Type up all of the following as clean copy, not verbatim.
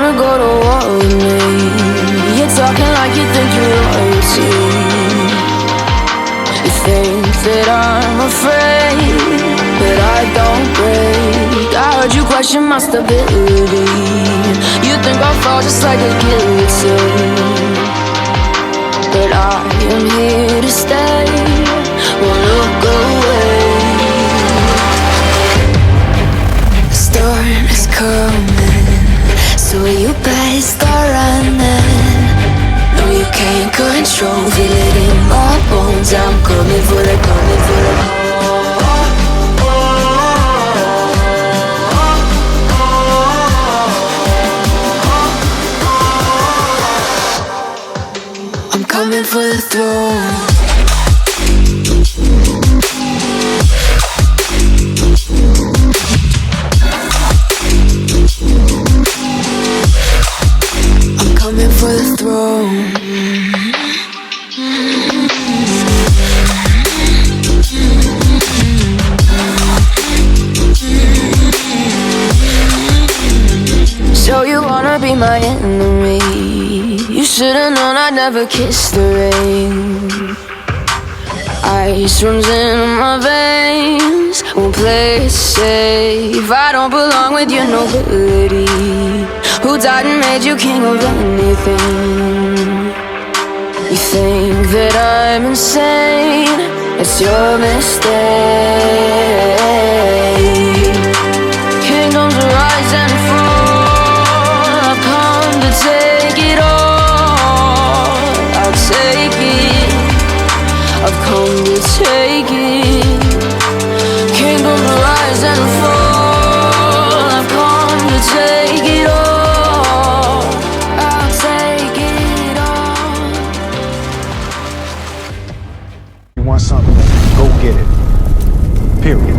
wanna go to war with me? You're talking like you think you're royalty. You think that I'm afraid, but I don't break. I heard you question my stability. You think I'll fall just like a guillotine, but I am here to stay. Won't look away. The storm is coming, so you better start running. No, you can't control, feel it in my bones. I'm coming for the, coming for the. I'm coming for the throne. I'm coming for the throne. So you wanna be my enemy? You should've known I'd never kiss the rain. Ice runs in my veins, won't play it safe. I don't belong with your nobility. Who died and made you king of anything? You think that I'm insane, it's your mistake. Kingdoms rise and fall, I've come to take it all. I'll take it, I've come to take it. Kingdoms rise and fall, I've come to take it all. I'll take it all. You want something, go get it. Period.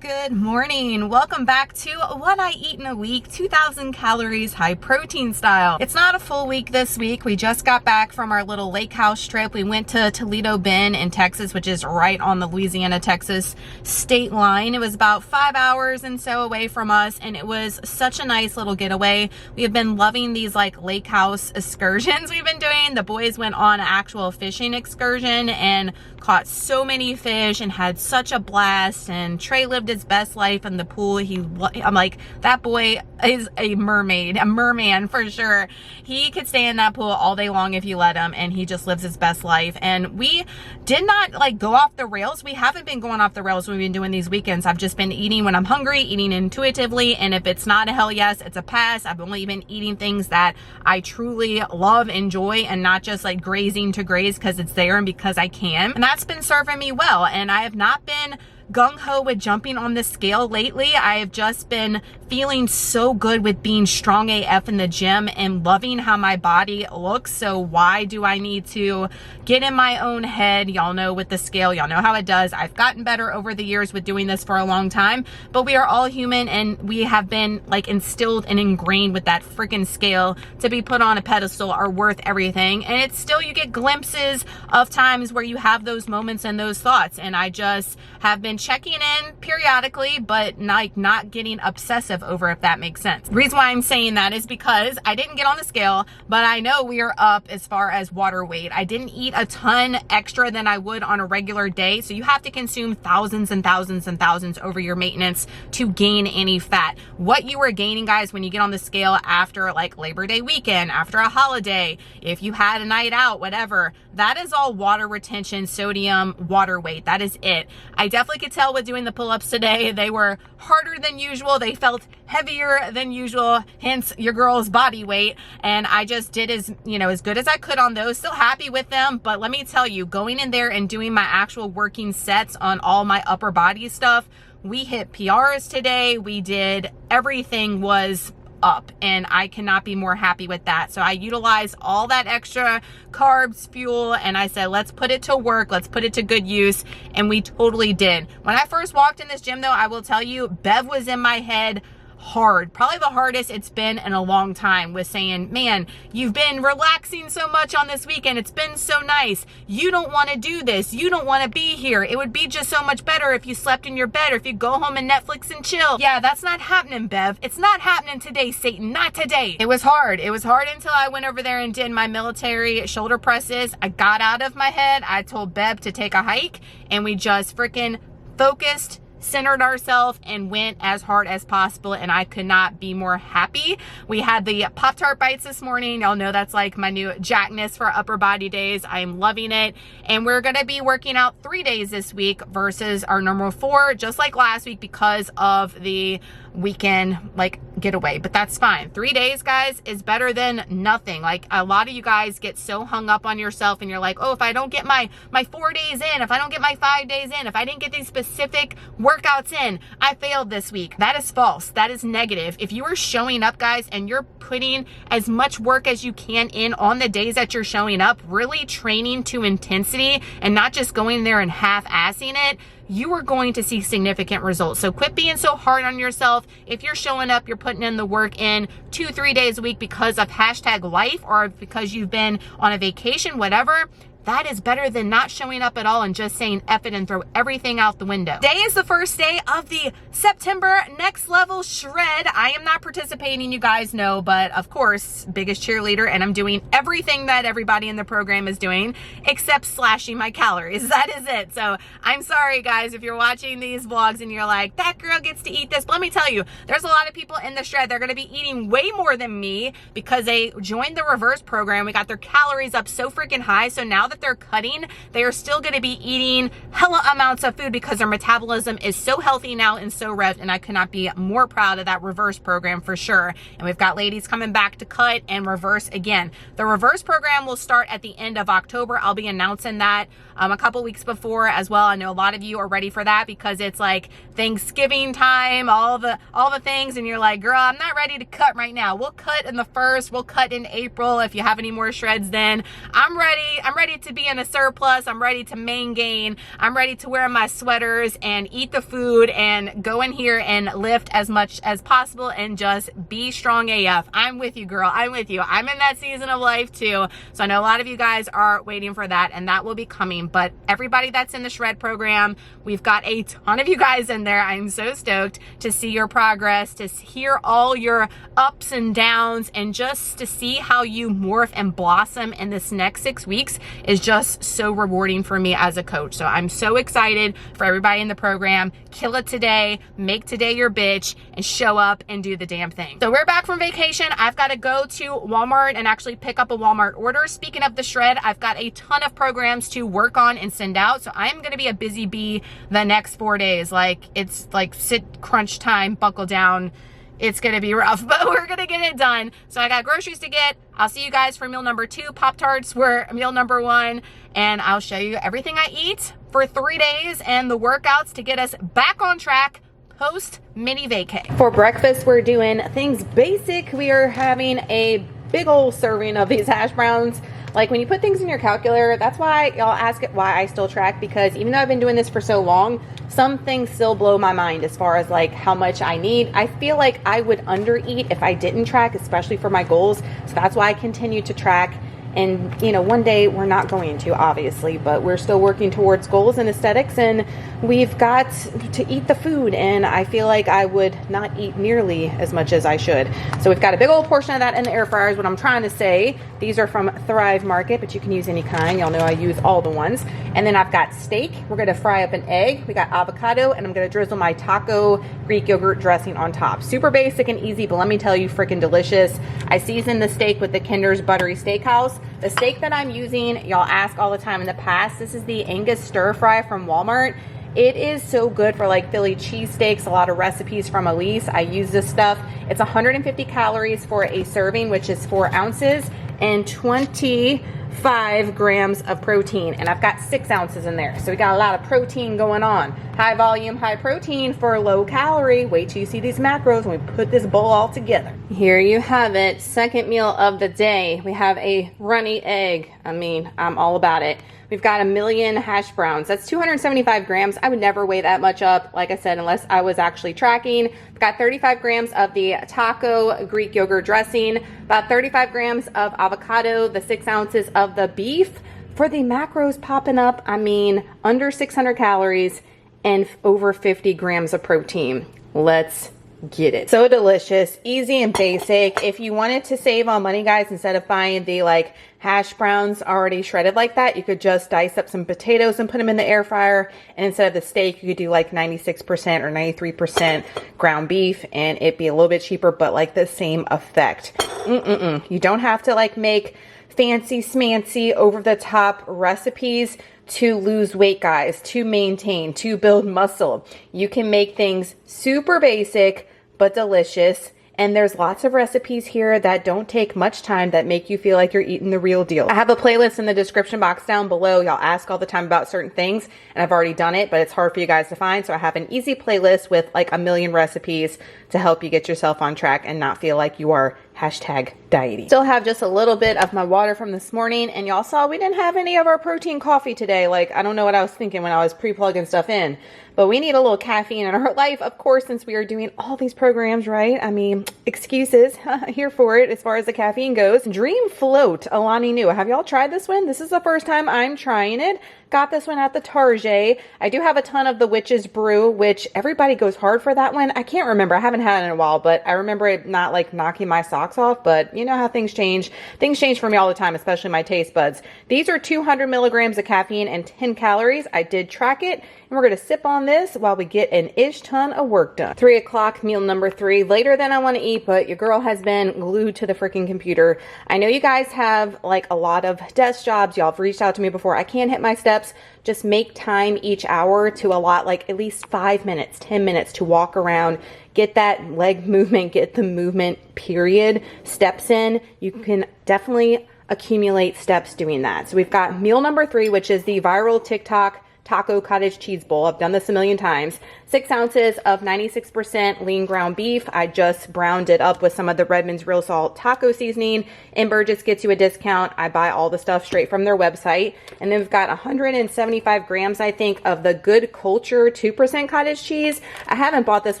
Good morning. Welcome back to What I Eat in a Week, 2,000 calories, high protein style. It's not a full week this week. We just got back from our little lake house trip. We went to Toledo Bend in Texas, which is right on the Louisiana-Texas state line. It was about 5 hours and so away from us, and it was such a nice little getaway. We have been loving these like lake house excursions we've been doing. The boys went on an actual fishing excursion and caught so many fish and had such a blast, and Trey lived his best life in the pool. I'm like, that boy is a mermaid, a merman for sure. He could stay in that pool all day long if you let him, and he just lives his best life. And we did not like go off the rails. We haven't been going off the rails when we've been doing these weekends. I've just been eating when I'm hungry, eating intuitively, and if it's not a hell yes, it's a pass. I've only been eating things that I truly love, enjoy, and not just like grazing to graze because it's there and because I can. And that's been serving me well, and I have not been gung-ho with jumping on the scale lately. I have just been feeling so good with being strong AF in the gym and loving how my body looks. So why do I need to get in my own head? Y'all know with the scale, y'all know how it does. I've gotten better over the years with doing this for a long time, but we are all human, and we have been like instilled and ingrained with that freaking scale to be put on a pedestal are worth everything. And it's still, you get glimpses of times where you have those moments and those thoughts, and I just have been checking in periodically, but not getting obsessive over, if that makes sense. The reason why I'm saying that is because I didn't get on the scale, but I know we are up as far as water weight. I didn't eat a ton extra than I would on a regular day, so you have to consume thousands and thousands and thousands over your maintenance to gain any fat. What you are gaining, guys, when you get on the scale after like Labor Day weekend, after a holiday, if you had a night out, whatever, that is all water retention, sodium, water weight. That is it. I definitely could tell with doing the pull-ups today, they were harder than usual. They felt heavier than usual, hence your girl's body weight. And I just did as good as I could on those. Still happy with them, but let me tell you, going in there and doing my actual working sets on all my upper body stuff, we hit PRs today. We did, everything was up, and I cannot be more happy with that. So I utilized all that extra carbs, fuel, and I said, let's put it to work, let's put it to good use, and we totally did. When I first walked in this gym though, I will tell you, Bev was in my head hard. Probably the hardest it's been in a long time, with saying, man, you've been relaxing so much on this weekend. It's been so nice. You don't want to do this. You don't want to be here. It would be just so much better if you slept in your bed or if you go home and Netflix and chill. Yeah, that's not happening, Bev. It's not happening today, Satan. Not today. It was hard. It was hard until I went over there and did my military shoulder presses. I got out of my head. I told Bev to take a hike, and we just freaking focused, centered ourselves, and went as hard as possible, and I could not be more happy. We had the Pop-Tart bites this morning. Y'all know that's like my new jackness for upper body days. I am loving it, and we're gonna be working out 3 days this week versus our normal 4, just like last week, because of the weekend like getaway. But that's fine. 3 days, guys, is better than nothing. Like, a lot of you guys get so hung up on yourself, and you're like, oh, if I don't get my 4 days in, if I don't get my 5 days in, if I didn't get these specific workouts in, I failed this week. That is false. That is negative. If you are showing up, guys, and you're putting as much work as you can in on the days that you're showing up, really training to intensity and not just going there and half-assing it, you are going to see significant results. So quit being so hard on yourself. If you're showing up, you're putting in the work in 2-3 days a week because of #life or because you've been on a vacation, whatever, that is better than not showing up at all and just saying F it and throw everything out the window. Today is the first day of the September Next Level Shred. I am not participating, you guys know, but of course, biggest cheerleader, and I'm doing everything that everybody in the program is doing except slashing my calories. That is it. So I'm sorry, guys, if you're watching these vlogs and you're like, that girl gets to eat this. But let me tell you, there's a lot of people in the shred. They're going to be eating way more than me because they joined the reverse program. We got their calories up so freaking high. So now that they're cutting, they are still going to be eating hella amounts of food because their metabolism is so healthy now and so revved, and I could not be more proud of that reverse program for sure. And we've got ladies coming back to cut and reverse again. The reverse program will start at the end of October. I'll be announcing that a couple weeks before as well. I know a lot of you are ready for that because it's like Thanksgiving time, all the things, and you're like, girl, I'm not ready to cut right now. We'll cut in the 1st, we'll cut in April. If you have any more shreds, then I'm ready to be in a surplus. I'm ready to main gain. I'm ready to wear my sweaters and eat the food and go in here and lift as much as possible and just be strong AF. I'm with you, girl. I'm with you. I'm in that season of life too. So I know a lot of you guys are waiting for that, and that will be coming. But everybody that's in the shred program, we've got a ton of you guys in there. I'm so stoked to see your progress, to hear all your ups and downs, and just to see how you morph and blossom in this next 6 weeks is just so rewarding for me as a coach. So I'm so excited for everybody in the program. Kill it today, make today your bitch, and show up and do the damn thing. So we're back from vacation. I've got to go to Walmart and actually pick up a Walmart order. Speaking of the shred, I've got a ton of programs to work on and send out. So I'm going to be a busy bee the next 4 days. Like, it's like sit crunch time, buckle down. It's gonna be rough, but we're gonna get it done. So I got groceries to get. I'll see you guys for meal number 2. Pop-Tarts were meal number 1, and I'll show you everything I eat for 3 days and the workouts to get us back on track post mini vacay. For breakfast, we're doing things basic. We are having a big old serving of these hash browns. Like, when you put things in your calculator, that's why y'all ask it why I still track, because even though I've been doing this for so long, some things still blow my mind as far as like how much I need. I feel like I would undereat if I didn't track, especially for my goals. So that's why I continue to track. And, you know, one day we're not going to, obviously, but we're still working towards goals and aesthetics, and we've got to eat the food, and I feel like I would not eat nearly as much as I should. So we've got a big old portion of that in the air fryer is what I'm trying to say. These are from Thrive Market, but you can use any kind. Y'all know I use all the ones. And then I've got steak. We're going to fry up an egg. We got avocado, and I'm going to drizzle my taco Greek yogurt dressing on top. Super basic and easy, but let me tell you, freaking delicious. I seasoned the steak with the Kinder's Buttery Steakhouse. The steak that I'm using, y'all ask all the time in the past, this is the Angus stir fry from Walmart. It is so good for like Philly cheesesteaks, a lot of recipes from Elise. I use this stuff. It's 150 calories for a serving, which is 4 ounces, and 25 grams of protein. And I've got 6 ounces in there. So we got a lot of protein going on. High volume, high protein for low calorie. Wait till you see these macros when we put this bowl all together. Here you have it. Second meal of the day. We have a runny egg. I mean, I'm all about it. We've got 1 million hash browns. That's 275 grams. I would never weigh that much up, like I said, unless I was actually tracking. We've got 35 grams of the taco Greek yogurt dressing, about 35 grams of avocado, the 6 ounces of the beef. For the macros popping up, I mean, under 600 calories and over 50 grams of protein. Let's get it. So delicious, easy and basic. If you wanted to save on money, guys, instead of buying the like hash browns already shredded like that, you could just dice up some potatoes and put them in the air fryer. And instead of the steak, you could do like 96% or 93% ground beef, and it'd be a little bit cheaper, but like the same effect. You don't have to like make fancy smancy over the top recipes to lose weight, guys, to maintain, to build muscle. You can make things super basic but delicious, and there's lots of recipes here that don't take much time that make you feel like you're eating the real deal. I have a playlist in the description box down below. Y'all ask all the time about certain things, and I've already done it, but it's hard for you guys to find, so I have an easy playlist with like 1 million recipes to help you get yourself on track and not feel like you are hashtag dieting. Still have just a little bit of my water from this morning, and y'all saw we didn't have any of our protein coffee today. Like, I don't know what I was thinking when I was pre-plugging stuff in, but we need a little caffeine in our life, of course, since we are doing all these programs, right? I mean, excuses, here for it as far as the caffeine goes. Dream Float, Alani Nu. Have y'all tried this one? This is the first time I'm trying it. Got this one at the Target. I do have a ton of the Witch's Brew, which everybody goes hard for that one. I can't remember. I haven't had it in a while, but I remember it not like knocking my socks off, but you know how things change. Things change for me all the time, especially my taste buds. These are 200 milligrams of caffeine and 10 calories. I did track it, and we're going to sip on this while we get an ish ton of work done. 3 o'clock, meal number 3. Later than I want to eat, but your girl has been glued to the freaking computer. I know you guys have like a lot of desk jobs. Y'all have reached out to me before. I can't hit my steps. Just make time each hour to allot like at least 5 minutes, 10 minutes to walk around, get that leg movement, get the movement period, steps in. You can definitely accumulate steps doing that. So we've got meal number 3, which is the viral TikTok taco cottage cheese bowl. I've done this 1 million times. 6 ounces of 96% lean ground beef. I just browned it up with some of the Redmond's real salt taco seasoning. NBURGGESS gets you a discount. I buy all the stuff straight from their website. And then we've got 175 grams, I think, of the Good Culture 2% cottage cheese. I haven't bought this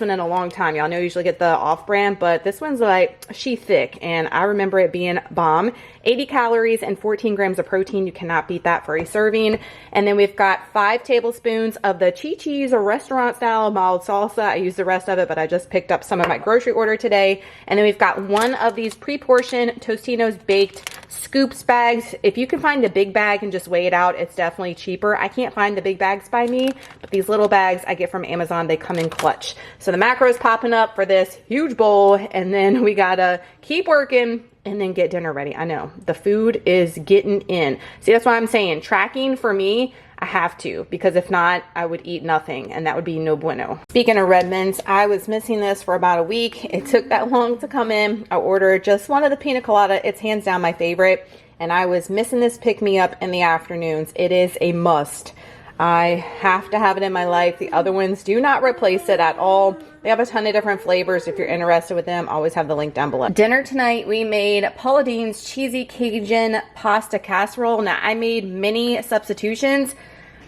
one in a long time. Y'all know I usually get the off-brand, but this one's like, she thick, and I remember it being bomb. 80 calories and 14 grams of protein. You cannot beat that for a serving. And then we've got 5 tablespoons of the Chi-Chi's restaurant style mild salsa. I used the rest of it, but I just picked up some of my grocery order today. And then we've got 1 of these pre-portioned Totino's baked scoops bags. If you can find the big bag and just weigh it out, it's definitely cheaper. I can't find the big bags by me, but these little bags I get from Amazon. They come in clutch. So the macros popping up for this huge bowl, and then we gotta keep working and then get dinner ready. I know the food is getting in. See, that's why I'm saying tracking for me, I have to, because if not, I would eat nothing, and that would be no bueno. Speaking of Redmond's, I was missing this for about a week. It took that long to come in. I ordered just one of the pina colada. It's hands down my favorite, and I was missing this pick-me-up in the afternoons. It is a must. I have to have it in my life. The other ones do not replace it at all. They have a ton of different flavors. If you're interested with them, I always have the link down below. Dinner tonight, we made Paula Deen's cheesy Cajun pasta casserole. Now, I made many substitutions,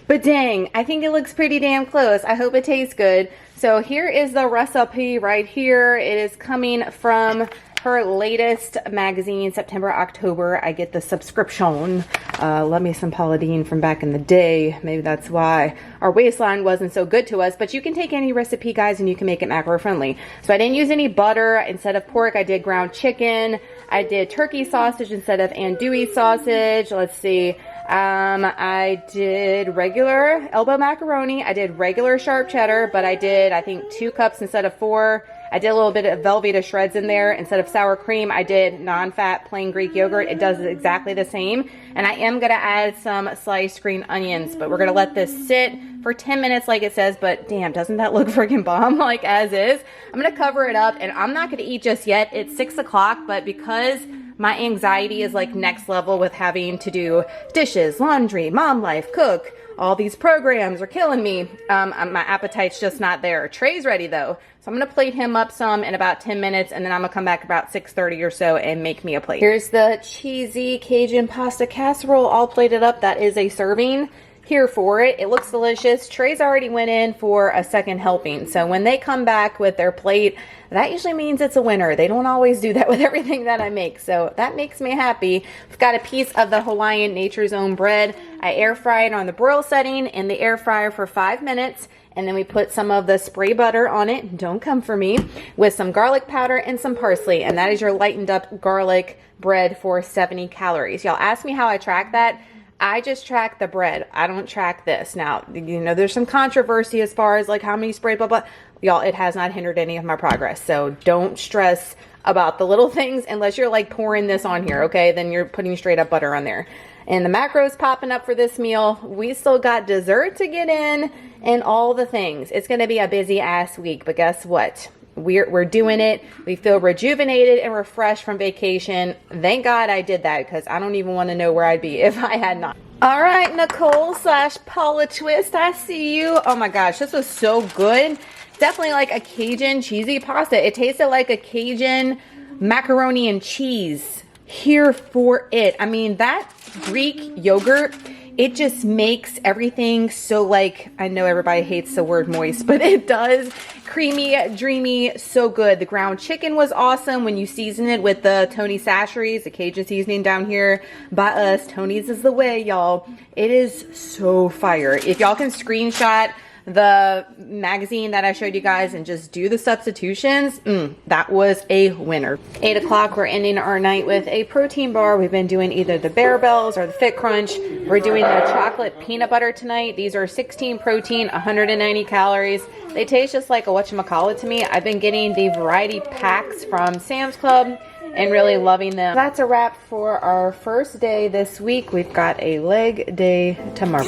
but dang, I think it looks pretty damn close. I hope it tastes good. So here is the recipe right here. It is coming from her latest magazine, September, October. I get the subscription. Love me some Paula Deen from back in the day. Maybe that's why our waistline wasn't so good to us, but you can take any recipe, guys, and you can make it macro friendly. So I didn't use any butter. Instead of pork, I did ground chicken. I did turkey sausage instead of andouille sausage. Let's see. I did regular elbow macaroni. I did regular sharp cheddar, but I did, I think, 2 cups instead of 4. I did a little bit of Velveeta shreds in there. Instead of sour cream, I did non-fat plain Greek yogurt. It does exactly the same. And I am going to add some sliced green onions, but we're going to let this sit for 10 minutes like it says, but damn, doesn't that look freaking bomb like as is? I'm going to cover it up, and I'm not going to eat just yet. It's 6 o'clock, but because My anxiety is like next level with having to do dishes, laundry, mom life, cook. All these programs are killing me. My appetite's just not there. Trey's ready though. So I'm gonna plate him up some in about 10 minutes, and then I'm gonna come back about 6:30 or so and make me a plate. Here's the cheesy Cajun pasta casserole all plated up. That is a serving. Here for it. It looks delicious. Trey's already went in for a second helping. So when they come back with their plate, that usually means it's a winner. They don't always do that with everything that I make. So that makes me happy. We've got a piece of the Hawaiian Nature's Own bread. I air fried on the broil setting in the air fryer for 5 minutes. And then we put some of the spray butter on it. Don't come for me. With some garlic powder and some parsley. And that is your lightened up garlic bread for 70 calories. Y'all ask me how I track that. I just track the bread. I don't track this. Now, you know, there's some controversy as far as like how many sprayed, blah, blah. Y'all, it has not hindered any of my progress. So don't stress about the little things unless you're like pouring this on here, okay? Then you're putting straight up butter on there. And the macros popping up for this meal. We still got dessert to get in and all the things. It's going to be a busy ass week, but guess what? We're doing it. We feel rejuvenated and refreshed from vacation. Thank God I did that, because I don't even want to know where I'd be if I had not. All right, Nicole / Paula Twist, I see you. Oh my gosh, this was so good. Definitely like a Cajun cheesy pasta. It tasted like a Cajun macaroni and cheese. Here for it. I mean, that Greek yogurt, it just makes everything so, like, I know everybody hates the word moist, but it does. Creamy, dreamy, so good. The ground chicken was awesome when you season it with the Tony Chachere's, the Cajun seasoning down here by us. Tony's is the way, y'all. It is so fire. If y'all can screenshot the magazine that I showed you guys and just do the substitutions, that was a winner. 8 o'clock, we're ending our night with a protein bar. We've been doing either the Bear Bells or the Fit Crunch. We're doing the chocolate peanut butter tonight. These are 16 protein, 190 calories. They taste just like a whatchamacallit to me. I've been getting the variety packs from Sam's Club and really loving them. That's a wrap for our first day this week. We've got a leg day tomorrow.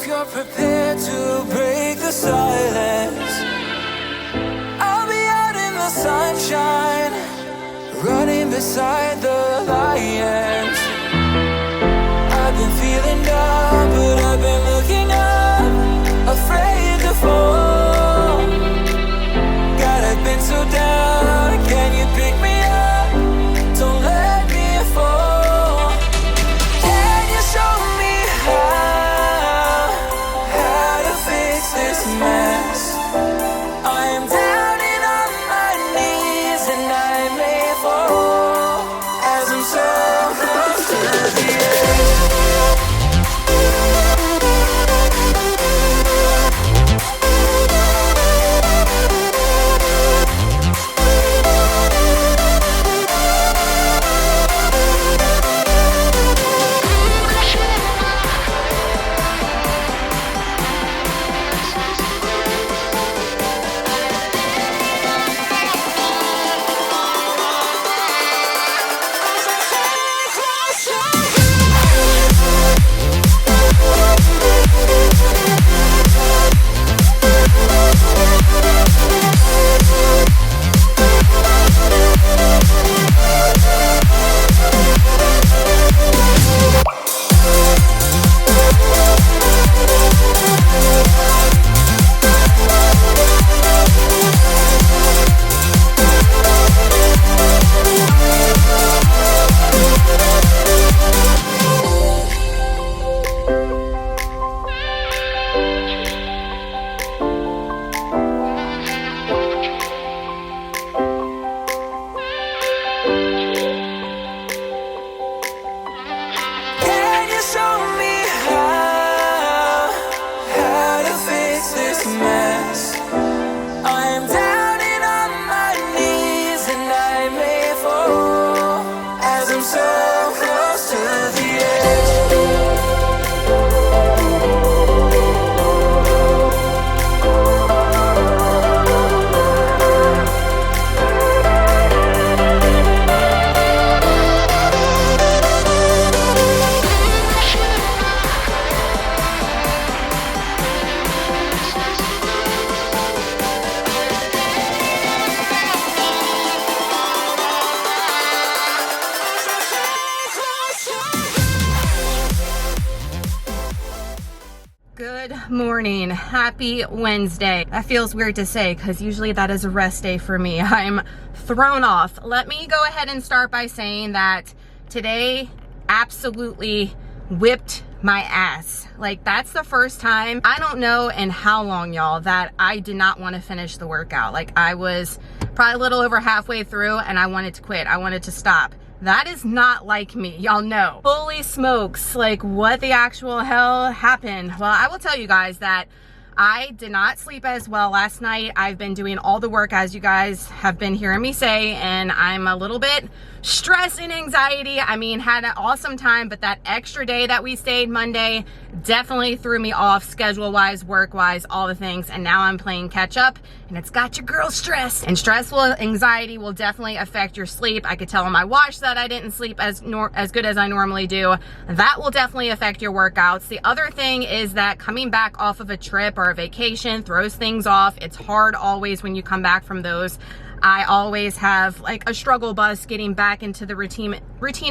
You're prepared to break the silence. I'll be out in the sunshine, running beside the lions. I've been feeling down, but I've been looking up, afraid to fall. God, I've been so down, can you pick me up? Don't let me fall. Can you show me this mess? I am down and on my knees, and I may fall as I'm so close to the edge. morning. Happy Wednesday. That feels weird to say because usually that is a rest day for me. I'm thrown off. Let me go ahead and start by saying that today absolutely whipped my ass. Like, that's the first time, I don't know in how long, y'all, that I did not want to finish the workout. Like, I was probably a little over halfway through and I wanted to quit. I wanted to stop. That is not like me, y'all know. Holy smokes, like what the actual hell happened? Well, I will tell you guys that I did not sleep as well last night. I've been doing all the work, as you guys have been hearing me say, and I'm a little bit stressed and anxiety. I mean, had an awesome time, but that extra day that we stayed Monday definitely threw me off schedule-wise, work-wise, all the things, and now I'm playing catch-up, and it's got your girl stressed. And stressful anxiety will definitely affect your sleep. I could tell on my watch that I didn't sleep as good as I normally do. That will definitely affect your workouts. The other thing is that coming back off of a trip or a vacation throws things off. It's hard always when you come back from those. I always have like a struggle bus getting back into the routine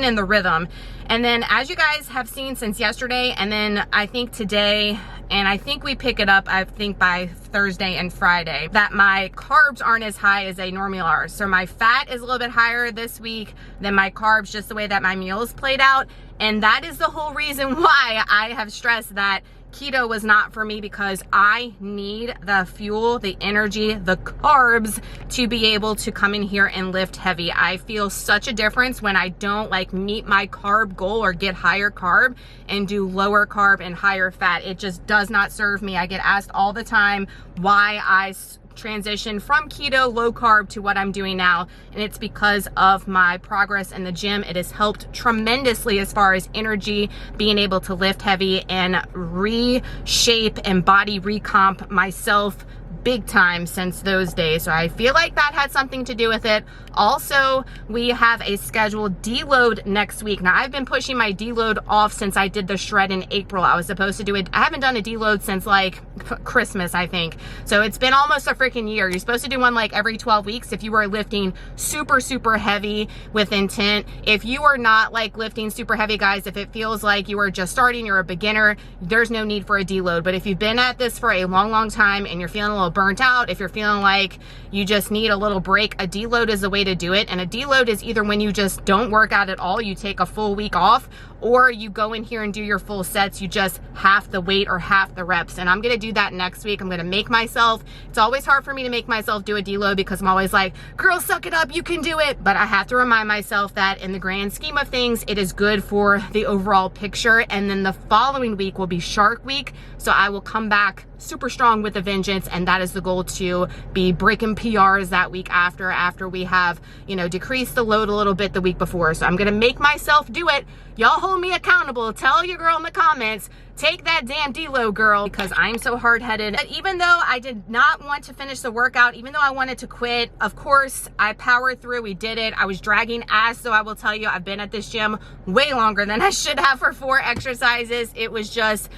and the rhythm. And then, as you guys have seen since yesterday, and then I think today, and I think we pick it up, I think by Thursday and Friday, that my carbs aren't as high as they normally are. So my fat is a little bit higher this week than my carbs, just the way that my meals played out. And that is the whole reason why I have stressed that keto was not for me, because I need the fuel, the energy, the carbs to be able to come in here and lift heavy. I feel such a difference when I don't like meet my carb goal or get higher carb and do lower carb and higher fat. It just does not serve me. I get asked all the time why I transition from keto, low carb to what I'm doing now, and it's because of my progress in the gym. It has helped tremendously as far as energy, being able to lift heavy and reshape and body recomp myself big time since those days. So I feel like that had something to do with it. Also, we have a scheduled deload next week. Now, I've been pushing my deload off since I did the shred in April. I was supposed to do it. I haven't done a deload since like Christmas, I think. So it's been almost a freaking year. You're supposed to do one like every 12 weeks if you are lifting super, super heavy with intent. If you are not like lifting super heavy, guys, if it feels like you are just starting, you're a beginner, there's no need for a deload. But if you've been at this for a long, long time and you're feeling a little burnt out, if you're feeling like you just need a little break, a deload is the way to do it. And a deload is either when you just don't work out at all, you take a full week off, or you go in here and do your full sets, you just half the weight or half the reps. And I'm gonna do that next week. I'm gonna make myself, it's always hard for me to make myself do a deload because I'm always like, girl, suck it up, you can do it. But I have to remind myself that in the grand scheme of things, it is good for the overall picture. And then the following week will be Shark Week. So I will come back super strong with a vengeance, and that is the goal, to be breaking PRs that week after we have, you know, decreased the load a little bit the week before. So I'm gonna make myself do it. Y'all hold me accountable. Tell your girl in the comments, take that damn deload, girl, because I'm so hard-headed. But even though I did not want to finish the workout, even though I wanted to quit, of course, I powered through. We did it. I was dragging ass, so I will tell you, I've been at this gym way longer than I should have for 4 exercises. It was just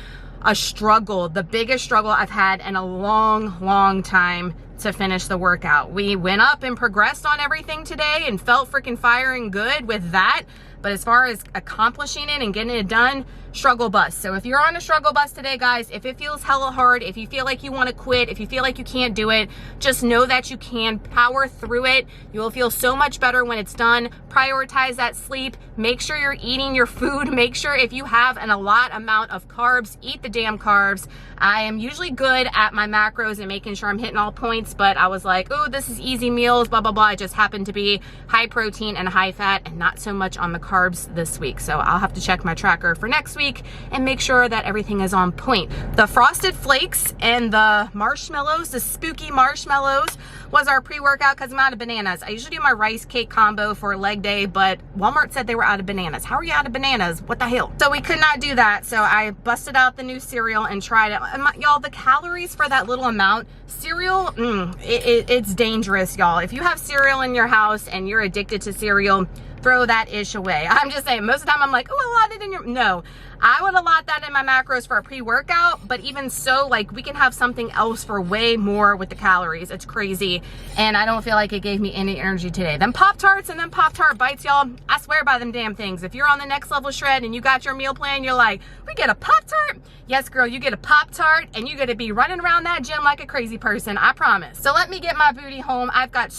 a struggle, the biggest struggle I've had in a long, long time to finish the workout. We went up and progressed on everything today and felt freaking firing good with that. But as far as accomplishing it and getting it done, struggle bus. So if you're on a struggle bus today, guys, if it feels hella hard, if you feel like you want to quit, if you feel like you can't do it, just know that you can power through it. You will feel so much better when it's done. Prioritize that sleep. Make sure you're eating your food. Make sure if you have a lot amount of carbs, eat the damn carbs. I am usually good at my macros and making sure I'm hitting all points, but I was like, oh, this is easy meals, blah, blah, blah. It just happened to be high protein and high fat and not so much on the carbs this week. So I'll have to check my tracker for next week and make sure that everything is on point. The Frosted Flakes and the marshmallows, the spooky marshmallows, was our pre-workout because I'm out of bananas. I usually do my rice cake combo for leg day, but Walmart said they were out of bananas. How are you out of bananas? What the hell? So we could not do that. So I busted out the new cereal and tried it. Y'all, the calories for that little amount, cereal, it's dangerous, y'all. If you have cereal in your house and you're addicted to cereal, throw that ish away. I'm just saying, most of the time I'm like, oh, a lot of it in your, no. I would allot that in my macros for a pre-workout, but even so, like, we can have something else for way more with the calories. It's crazy, and I don't feel like it gave me any energy today. Them Pop-Tarts and them Pop-Tart bites, y'all, I swear by them damn things. If you're on the next level shred and you got your meal plan, you're like, we get a Pop-Tart? Yes, girl, you get a Pop-Tart, and you're gonna be running around that gym like a crazy person, I promise. So let me get my booty home. I've got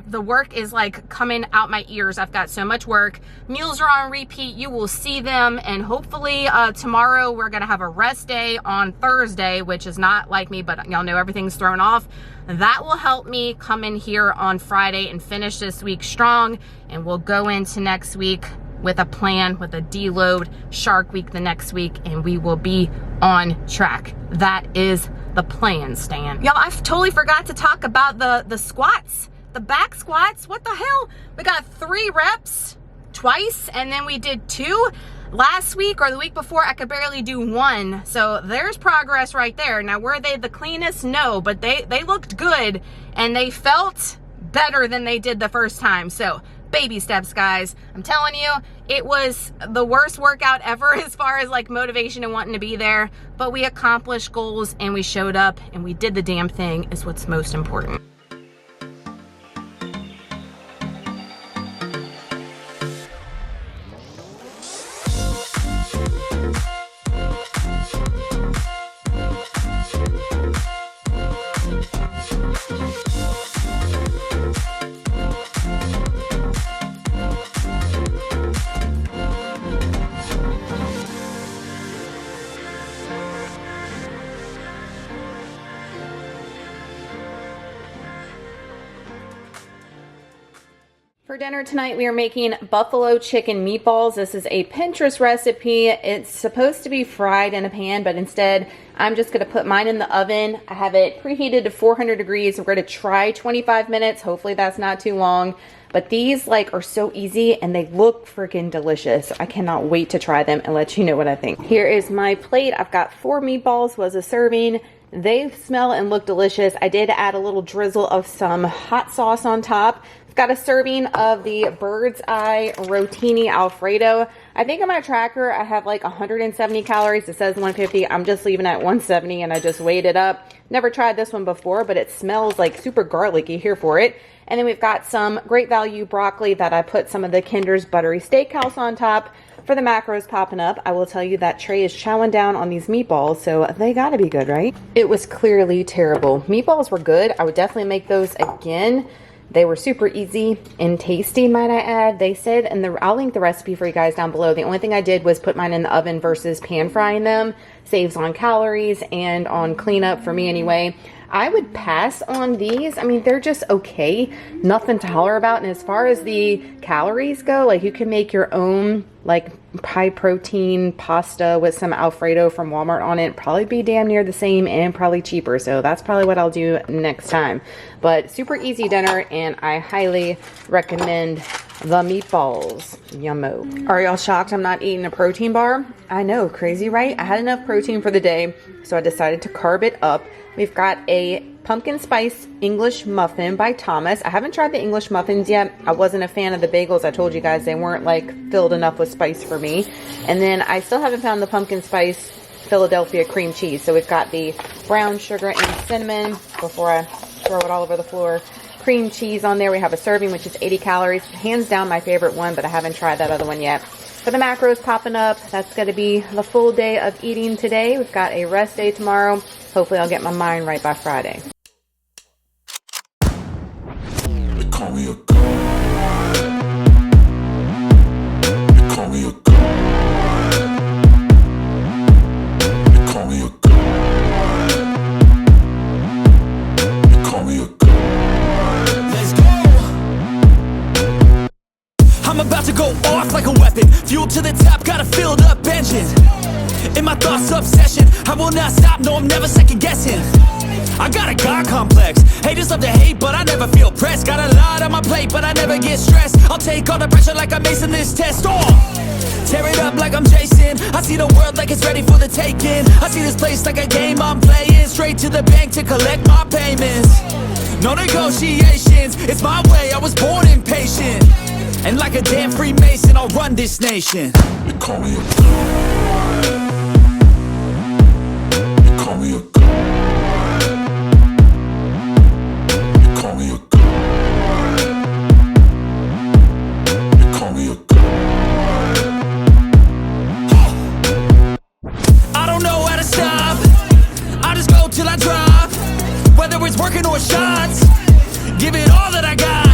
the work is like coming out my ears. I've got so much work. Meals are on repeat. You will see them, and hopefully tomorrow we're gonna have a rest day on Thursday, which is not like me, but y'all know everything's thrown off. That will help me come in here on Friday and finish this week strong, and we'll go into next week with a plan, with a deload, Shark Week the next week, and we will be on track. That is the plan, Stan. Y'all, I totally forgot to talk about the squats, the back squats. What the hell? We got 3 reps twice, and then we did 2 last week, or the week before. I could barely do 1. So there's progress right there. Now, were they the cleanest? No, but they looked good, and they felt better than they did the first time. So baby steps, guys. I'm telling you, it was the worst workout ever as far as like motivation and wanting to be there, but we accomplished goals, and we showed up, and we did the damn thing, is what's most important. For dinner tonight, we are making buffalo chicken meatballs. This is a Pinterest recipe. It's supposed to be fried in a pan, but instead, I'm just gonna put mine in the oven. I have it preheated to 400 degrees. We're gonna try 25 minutes. Hopefully that's not too long. But these like are so easy, and they look freaking delicious. I cannot wait to try them and let you know what I think. Here is my plate. I've got 4 meatballs, was a serving. They smell and look delicious. I did add a little drizzle of some hot sauce on top. Got a serving of the Bird's Eye Rotini Alfredo. I think on my tracker I have like 170 calories. It says 150. I'm just leaving at 170, and I just weighed it up. Never tried this one before, but it smells like super garlicky. Here for it. And then we've got some Great Value broccoli that I put some of the Kinder's Buttery Steakhouse on top. For the macros popping up, I will tell you that Trey is chowing down on these meatballs, so they gotta be good, right? It was clearly terrible. Meatballs were good. I would definitely make those again. They were super easy and tasty, might I add. They said, and I'll link the recipe for you guys down below. The only thing I did was put mine in the oven versus pan frying them. Saves on calories and on cleanup for me anyway. I would pass on these. I mean, they're just okay. Nothing to holler about. And as far as the calories go, like you can make your own like high protein pasta with some Alfredo from Walmart on it. Probably be damn near the same and probably cheaper. So that's probably what I'll do next time. But super easy dinner, and I highly recommend the meatballs. Yummo. Are y'all shocked I'm not eating a protein bar? I know, crazy, right? I had enough protein for the day, so I decided to carb it up. We've got a pumpkin spice English muffin by Thomas. I haven't tried the English muffins yet. I wasn't a fan of the bagels. I told you guys they weren't like filled enough with spice for me. And then I still haven't found the pumpkin spice Philadelphia cream cheese. So we've got the brown sugar and cinnamon, before I throw it all over the floor, cream cheese on there. We have a serving, which is 80 calories. Hands down my favorite one, but I haven't tried that other one yet. For the macros popping up, that's going to be the full day of eating today. We've got a rest day tomorrow. Hopefully I'll get my mind right by Friday. They call me a god. They call me a god. They call me a god. They call me a god. Let's go. I'm about to go off like a weapon. Fuel to the top, got a filled up engine. In my thoughts, obsession, I will not stop, no, I'm never second guessing. I got a God complex, haters love to hate, but I never feel pressed. Got a lot on my plate, but I never get stressed. I'll take all the pressure like I'm acing this test. Tear it up like I'm Jason. I see the world like it's ready for the taking. I see this place like a game I'm playing. Straight to the bank to collect my payments. No negotiations, it's my way, I was born impatient. And like a damn Freemason, I'll run this nation. You call me a god. You call me a god. You call me a god. You call me a god. I don't know how to stop. I just go till I drop. Whether it's working or shots, give it all that I got.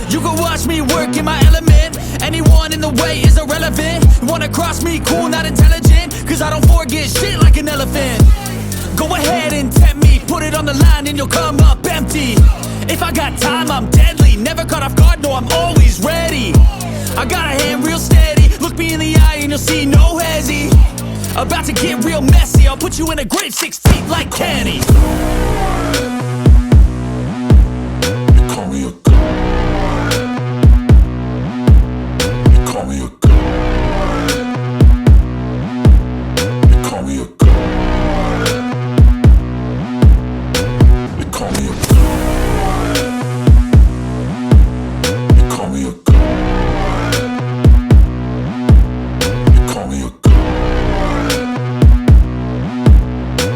You can watch me work in my element. Anyone in the way is irrelevant. You wanna cross me, cool, not intelligent, cause I don't forget shit like an elephant. Go ahead and tempt me, put it on the line and you'll come up empty. If I got time, I'm deadly. Never caught off guard, no, I'm always ready. I got a hand real steady. Look me in the eye and you'll see no hezzy. About to get real messy. I'll put you in a grave 6 feet like Kenny. You call me a god. You call me a god. You call me a god. You call me a god. You call me a god.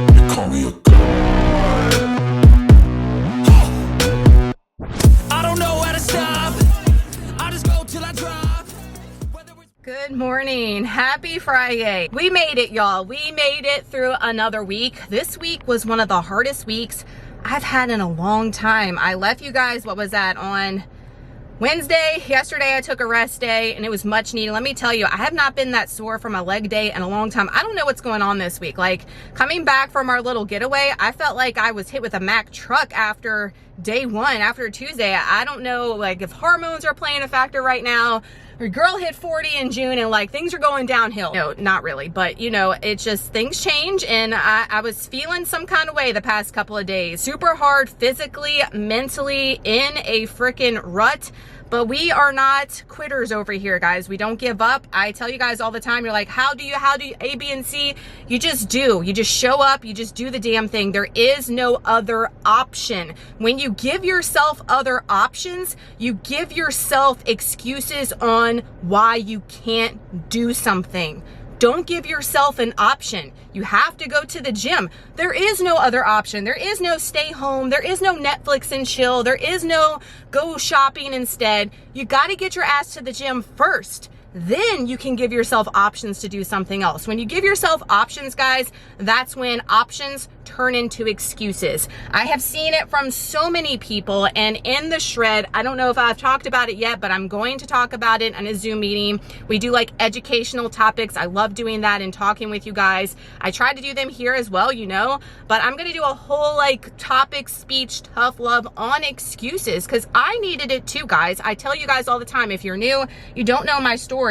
You call me a god. Good morning. Happy Friday. We made it, y'all. We made it through another week. This week was one of the hardest weeks I've had in a long time. I left you guys, what was that, on Wednesday. Yesterday I took a rest day and it was much needed. Let me tell you, I have not been that sore from a leg day in a long time. I don't know what's going on this week. Like, coming back from our little getaway, I felt like I was hit with a Mack truck after day one, after Tuesday. I don't know, like, if hormones are playing a factor right now. Your girl hit 40 in June and like things are going downhill. No, not really, but you know, it's just things change, and I was feeling some kind of way the past couple of days. Super hard physically, mentally, in a freaking rut. But we are not quitters over here, guys. We don't give up. I tell you guys all the time, you're like, how do you A, B, and C? You just do. You just show up. You just do the damn thing. There is no other option. When you give yourself other options, you give yourself excuses on why you can't do something. Don't give yourself an option. You have to go to the gym. There is no other option. There is no stay home. There is no Netflix and chill. There is no go shopping instead. You got to get your ass to the gym first. Then you can give yourself options to do something else. When you give yourself options, guys, that's when options turn into excuses. I have seen it from so many people, and in the shred, I don't know if I've talked about it yet, but I'm going to talk about it in a Zoom meeting. We do like educational topics. I love doing that and talking with you guys. I try to do them here as well, you know, but I'm going to do a whole like topic, speech, tough love on excuses, because I needed it too, guys. I tell you guys all the time, if you're new, you don't know my story.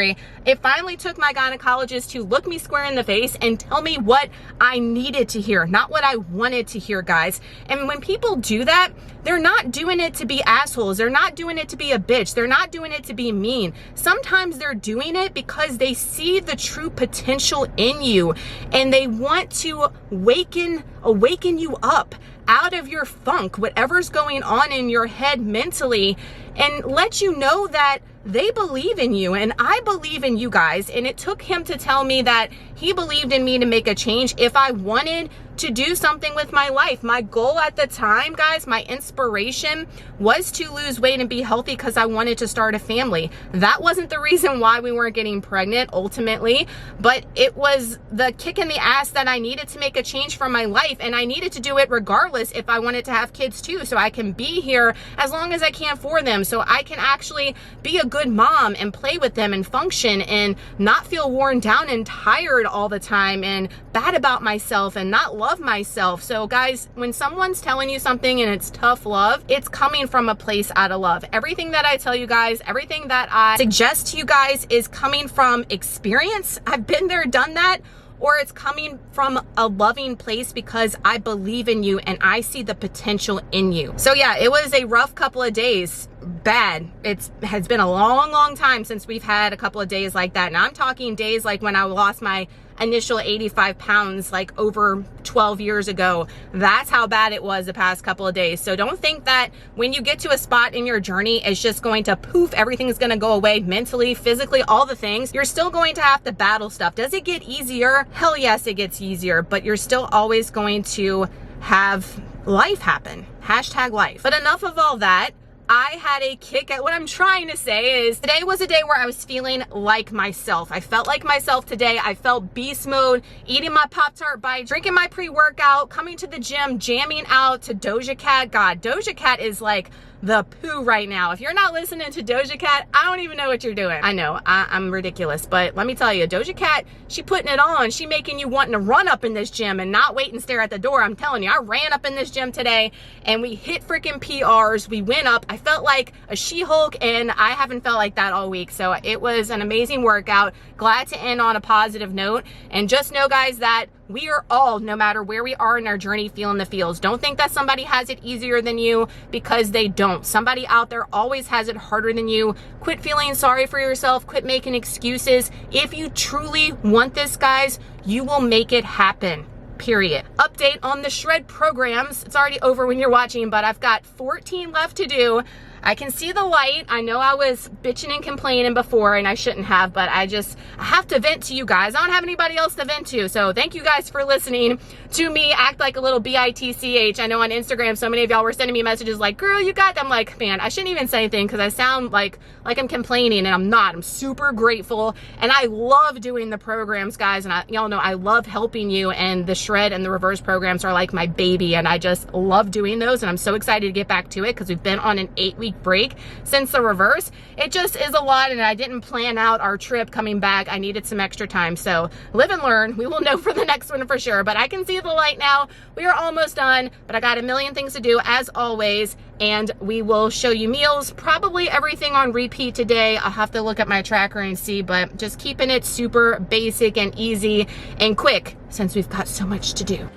It finally took my gynecologist to look me square in the face and tell me what I needed to hear, not what I wanted to hear, guys. And when people do that, they're not doing it to be assholes. They're not doing it to be a bitch. They're not doing it to be mean. Sometimes they're doing it because they see the true potential in you, and they want to awaken you up out of your funk, whatever's going on in your head mentally, and let you know that they believe in you. And I believe in you guys. And it took him to tell me that he believed in me to make a change if I wanted to do something with my life. My goal at the time, guys, my inspiration was to lose weight and be healthy because I wanted to start a family. That wasn't the reason why we weren't getting pregnant ultimately, but it was the kick in the ass that I needed to make a change for my life. And I needed to do it regardless if I wanted to have kids too, so I can be here as long as I can for them, so I can actually be a good mom and play with them and function and not feel worn down and tired all the time and bad about myself and not love myself. So guys, when someone's telling you something and it's tough love, it's coming from a place out of love. Everything that I tell you guys, everything that I suggest to you guys is coming from experience. I've been there, done that. Or it's coming from a loving place because I believe in you and I see the potential in you. So yeah, it was a rough couple of days. Bad. It has been a long time since we've had a couple of days like that. And I'm talking days like when I lost my initial 85 pounds like over 12 years ago. That's how bad it was the past couple of days. So don't think that when you get to a spot in your journey, it's just going to poof, everything's going to go away mentally, physically, all the things. You're still going to have to battle stuff. Does it get easier? Hell yes, it gets easier, but you're still always going to have life happen. Hashtag life. But enough of all that. I had a kick at what I'm trying to say is today was a day where I was feeling like myself. I felt like myself today. I felt beast mode, eating my Pop-Tart bite, drinking my pre-workout, coming to the gym, jamming out to Doja Cat. God, Doja Cat is like the poo right now. If you're not listening to Doja Cat, I don't even know what you're doing. I know, I'm ridiculous, but let me tell you, Doja Cat, she putting it on. She making you wanting to run up in this gym and not wait and stare at the door. I'm telling you, I ran up in this gym today and we hit freaking PRs. We went up. I felt like a She-Hulk and I haven't felt like that all week. So it was an amazing workout. Glad to end on a positive note. And just know, guys, that we are all, no matter where we are in our journey, feeling the feels. Don't think that somebody has it easier than you, because they don't. Somebody out there always has it harder than you. Quit feeling sorry for yourself. Quit making excuses. If you truly want this, guys, you will make it happen. Period. Update on the shred programs. It's already over when you're watching, but I've got 14 left to do. I can see the light. I know I was bitching and complaining before and I shouldn't have, but I have to vent to you guys. I don't have anybody else to vent to. So thank you guys for listening to me act like a little bitch. I know on Instagram, so many of y'all were sending me messages like, girl, you got that. I'm like, man, I shouldn't even say anything because I sound like I'm complaining, and I'm not. I'm super grateful. And I love doing the programs, guys. And y'all know I love helping you, and the shred and the reverse programs are like my baby. And I just love doing those. And I'm so excited to get back to it because we've been on an 8-week break since the reverse. It just is a lot, and I didn't plan out our trip coming back. I needed some extra time. So live and learn. We will know for the next one for sure, but I can see the light now. We are almost done, but I got a million things to do as always, and we will show you meals, probably everything on repeat today. I'll have to look at my tracker and see, but just keeping it super basic and easy and quick since we've got so much to do.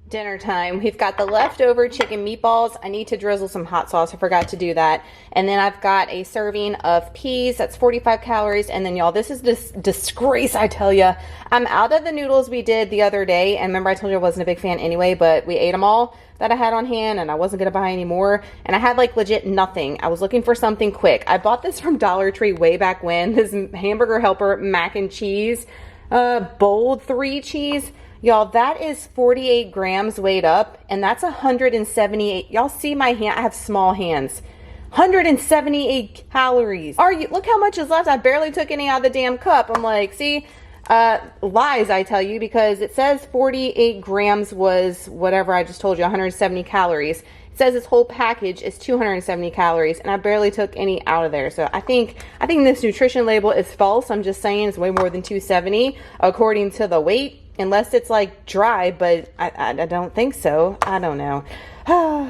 Dinner time. We've got the leftover chicken meatballs. I need to drizzle some hot sauce. I forgot to do that. And then I've got a serving of peas. That's 45 calories. And then y'all, this is this disgrace, I tell you. I'm out of the noodles we did the other day. And remember I told you I wasn't a big fan anyway, but we ate them all that I had on hand and I wasn't going to buy any more. And I had like legit nothing. I was looking for something quick. I bought this from Dollar Tree way back when. This Hamburger Helper mac and cheese, bold 3 cheese. Y'all, that is 48 grams weighed up, and that's 178. Y'all see my hand? I have small hands. 178 calories. Look how much is left. I barely took any out of the damn cup. I'm like, see, lies, I tell you, because it says 48 grams was whatever I just told you, 170 calories. It says this whole package is 270 calories, and I barely took any out of there. So I think this nutrition label is false. I'm just saying it's way more than 270 according to the weight. Unless it's like dry, but I don't think so. I don't know.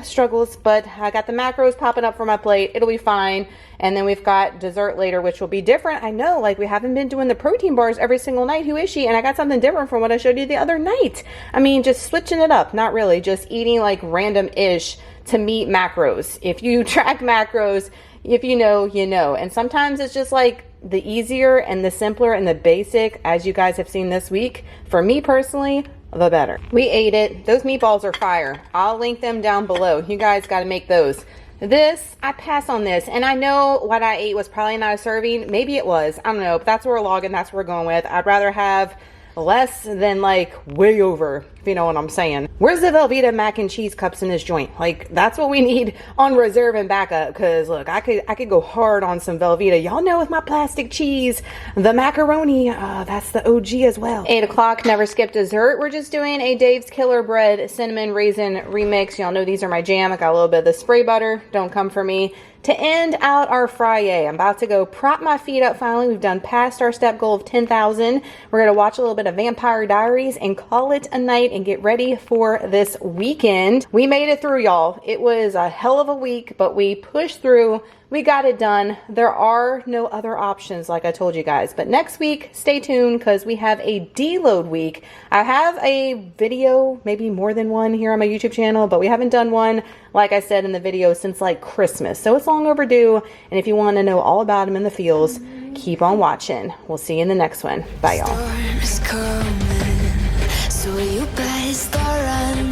Struggles, but I got the macros popping up for my plate. It'll be fine. And then we've got dessert later, which will be different. I know, like we haven't been doing the protein bars every single night. Who is she? And I got something different from what I showed you the other night. I mean, just switching it up. Not really. Just eating like random-ish to meet macros. If you track macros, if you know, you know. And sometimes it's just like the easier and the simpler and the basic, as you guys have seen this week. For me personally, the better. We ate it. Those meatballs are fire. I'll link them down below. You guys got to make those. This, I pass on this. And I know what I ate was probably not a serving. Maybe it was. I don't know. But that's what we're logging. That's what we're going with. I'd rather have less than like way over, if you know what I'm saying. Where's the Velveeta mac and cheese cups in this joint? Like, that's what we need on reserve and backup. Because look, I could go hard on some Velveeta. Y'all know with my plastic cheese, the macaroni, that's the OG as well. 8 o'clock, never skip dessert. We're just doing a Dave's Killer Bread cinnamon raisin remix. Y'all know these are my jam. I got a little bit of the spray butter. Don't come for me. To end out our Friday, I'm about to go prop my feet up finally. We've done past our step goal of 10,000. We're going to watch a little bit of Vampire Diaries and call it a night and get ready for this weekend. We made it through, y'all. It was a hell of a week, but we pushed through. We got it done. There are no other options like I told you guys. But next week, stay tuned because we have a deload week. I have a video, maybe more than one here on my YouTube channel, but we haven't done one, like I said in the video, since like Christmas. So it's long overdue. And if you want to know all about them in the fields, keep on watching. We'll see you in the next one. Bye, y'all. Storm is coming, so you better start running.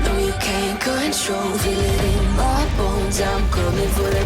No, you can't control, feel it in my bones. I'm coming for the